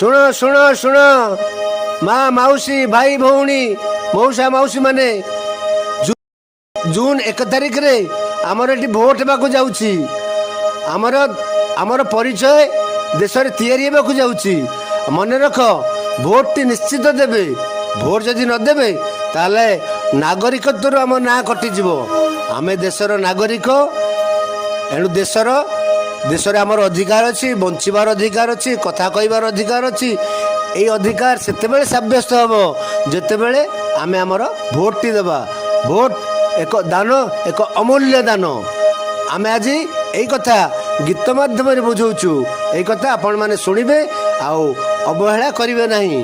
ଶୁଣ ଶୁଣ ଶୁଣ ମା ମାଉସୀ ଭାଇ ଭଉଣୀ ମଉସା ମାଉସୀ ମାନେ ଜୁନ 1 ତାରିଖରେ ଆମର ଏଠି ଭୋଟ ହେବାକୁ ଯାଉଛି। ଆମର ପରିଚୟ ଦେଶରେ ତିଆରି ହେବାକୁ ଯାଉଛି। ମନେ ରଖ, ଭୋଟଟି ନିଶ୍ଚିତ ଦେବେ। ଭୋଟ ଯଦି ନଦେବେ ତାହେଲେ ନାଗରିକତ୍ୱରୁ ଆମ ନାଁ କଟିଯିବ। ଆମେ ଦେଶର ନାଗରିକ, ଏଣୁ ଦେଶରେ ଆମର ଅଧିକାର ଅଛି, ବଞ୍ଚିବାର ଅଧିକାର ଅଛି, କଥା କହିବାର ଅଧିକାର ଅଛି। ଏଇ ଅଧିକାର ସେତେବେଳେ ସାବ୍ୟସ୍ତ ହେବ ଯେତେବେଳେ ଆମେ ଆମର ଭୋଟଟି ଦେବା। ଭୋଟ ଏକ ଦାନ, ଏକ ଅମୂଲ୍ୟ ଦାନ। ଆମେ ଆଜି ଏଇ କଥା ଗୀତ ମାଧ୍ୟମରେ ବୁଝଉଛୁ। ଏଇ କଥା ଆପଣମାନେ ଶୁଣିବେ ଆଉ ଅବହେଳା କରିବେ ନାହିଁ।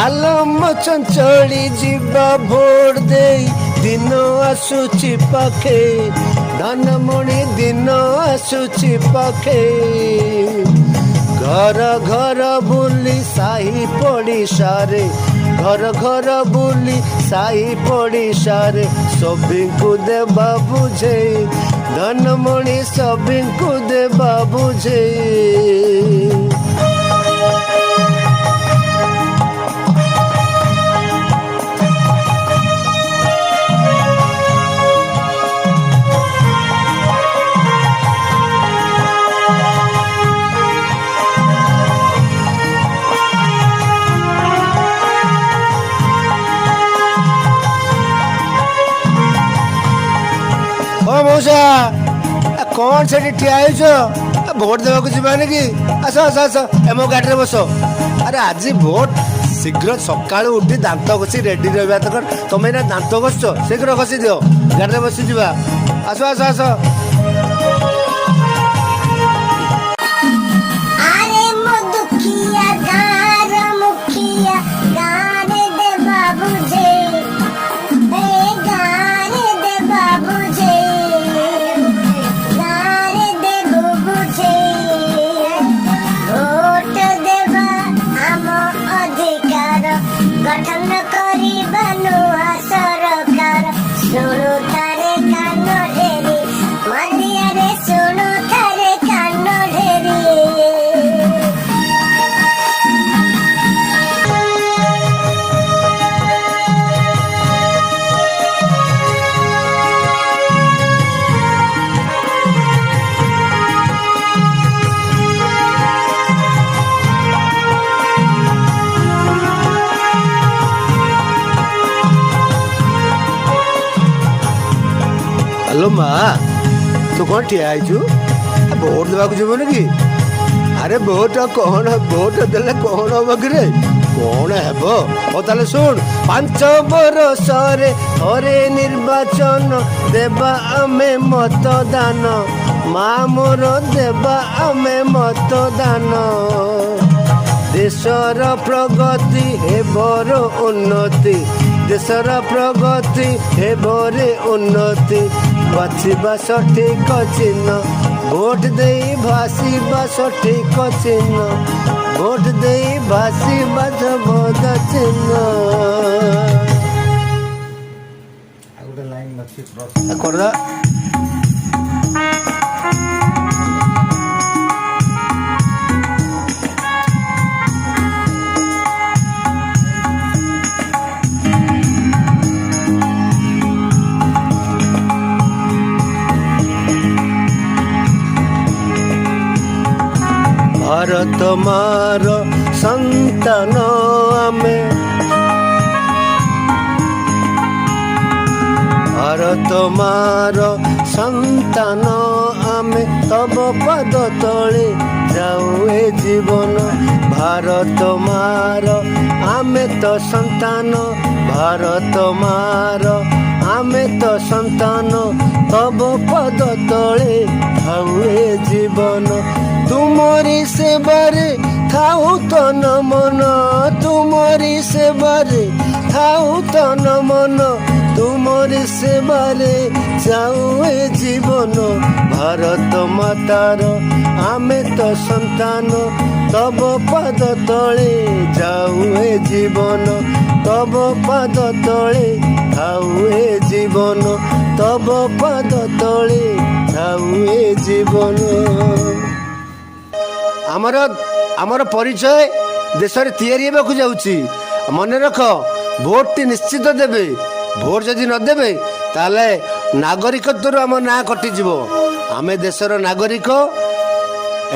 ଆଲମ ଚଞ୍ଚଳି ଯିବା ଭୋଟ ଦେଇ, ଦିନ ଆସୁଛି ପାଖେ, ଧନମଣି ଦିନ ଆସୁଛି ପାଖେ। ଘର ଘର ବୁଲି ସାହି ପଡ଼ିଶାରେ, ଘର ଘର ବୁଲି ସାହି ପଡ଼ିଶାରେ ସଭିଙ୍କୁ ଦେବା ବୁଝେଇ, ଧନମଣି ସଭିଙ୍କୁ ଦେବା ବୁଝେଇ। ମଉସା କଣ ସେଠି ଠିଆ ହେଇଛ? ଭୋଟ ଦେବାକୁ ଯିବାନି କି? ଆସ ଆସ ଆସ, ମୋ ଗାଡ଼ିରେ ବସ। ଆରେ ଆଜି ଭୋଟ ଶୀଘ୍ର ସକାଳୁ ଉଠି ଦାନ୍ତ ଘଷି ରେଡି ରହିବା ଦରକାର। ତମେ ଏଇନା ଦାନ୍ତ ଘଷୁଛ, ଶୀଘ୍ର ଘଷି ଦିଅ, ଗାଡ଼ିରେ ବସିଯିବା। ଆସ ଆସ ଆସ। गठन करिबा नुआ सरकार, सुनु थारे कान ढेरी, मंदिया रे सुनु थारे कान ढेरी। ହ୍ୟାଲୋ ମା, ତୁ କ'ଣ ଠିଆ ହେଇଛୁ? ଭୋଟ ଦେବାକୁ ଯିବୁନି କି? ଆରେ ଭୋଟ କ'ଣ, ଭୋଟ ଦେଲେ କ'ଣ ହବ କିରେ? କ'ଣ ହେବ? ହଉ ତାହେଲେ ଶୁଣ, 5 ବର୍ଷରେ ଥରେ ନିର୍ବାଚନ ଦେବା ଆମେ ମତଦାନ। ମା ମୋର ଦେବା ଆମେ ମତଦାନ। ଦେଶର ପ୍ରଗତି ହେବର ଉନ୍ନତି, ଦେଶର ପ୍ରଗତି ହେବରେ ଉନ୍ନତି। ବାଛିବା ସଠିକ ଚିହ୍ନ, ଭୋଟ ଦେଇ ଭାସିବା ସଠିକ ଚିହ୍ନ, ଭୋଟ ଦେଇ ଭାସିବା ସର୍ବଦ ଚିହ୍ନ। କରିଦା। ଭାରତ ମାର ସନ୍ତାନ ଆମେ, ଭାରତ ମାର ସନ୍ତାନ ଆମେ, ତବ ପାଦ ତଳେ ଯାଉ ଏ ଜୀବନ। ଭାରତ ମାର ଆମେ ତ ସନ୍ତାନ, ଭାରତ ମାର ଆମେ ତ ସନ୍ତାନ, ତବ ପାଦ ତଳେ ଯାଉ ଏ ଜୀବନ। ତୁମରି ସେବାରେ ଥାଉ ତନ ମନ, ତୁମରି ସେବାରେ ଆଉ ତନ ମନ ତୁମରି ସେବାରେ ଯାଉ ଏ ଜୀବନ। ଭାରତ ମାତାର ଆମେ ତ ସନ୍ତାନ, ତବ ପାଦ ତଳେ ଯାଉ ଏ ଜୀବନ। ତବ ପାଦ ତଳେ ଥାଉ ଏ ଜୀବନ, ତବ ପାଦ ତଳେ ଥାଉ ଏ ଜୀବନ। ଆମର ପରିଚୟ ଦେଶରେ ତିଆରି ହେବାକୁ ଯାଉଛି। ମନେ ରଖ, ଭୋଟଟି ନିଶ୍ଚିତ ଦେବେ। ଭୋଟ ଯଦି ନଦେବେ ତାହେଲେ ନାଗରିକତ୍ୱରୁ ଆମ ନାଁ କଟିଯିବ। ଆମେ ଦେଶର ନାଗରିକ,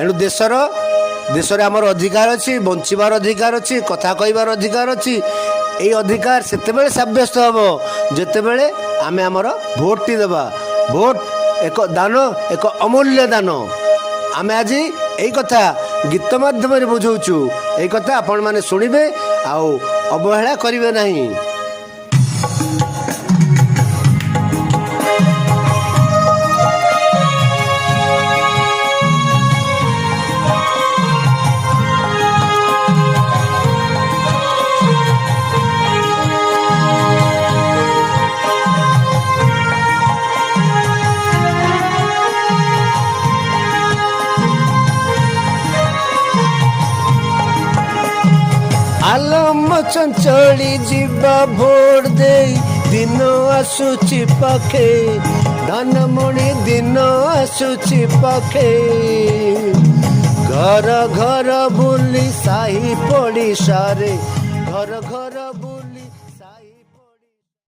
ଏଣୁ ଦେଶରେ ଆମର ଅଧିକାର ଅଛି, ବଞ୍ଚିବାର ଅଧିକାର ଅଛି, କଥା କହିବାର ଅଧିକାର ଅଛି। ଏଇ ଅଧିକାର ସେତେବେଳେ ସାବ୍ୟସ୍ତ ହେବ ଯେତେବେଳେ ଆମେ ଆମର ଭୋଟଟି ଦେବା। ଭୋଟ ଏକ ଦାନ, ଏକ ଅମୂଲ୍ୟ ଦାନ। ଆମେ ଆଜି ଏଇ କଥା ଗୀତ ମାଧ୍ୟମରେ ବୁଝଉଛୁ। ଏଇ କଥା ଆପଣମାନେ ଶୁଣିବେ ଆଉ ଅବହେଳା କରିବେ ନାହିଁ। ଆଲମ ଚଞ୍ଚଳି ଯିବା ଭୋଟ ଦେଇ, ଦିନ ଆସୁଛି ପାଖେ, ଧାନମଣି ଦିନ ଆସୁଛି ପାଖେ। ଘର ଘର ବୁଲି ସାହି ପଡ଼ିଶାରେ, ଘର ଘର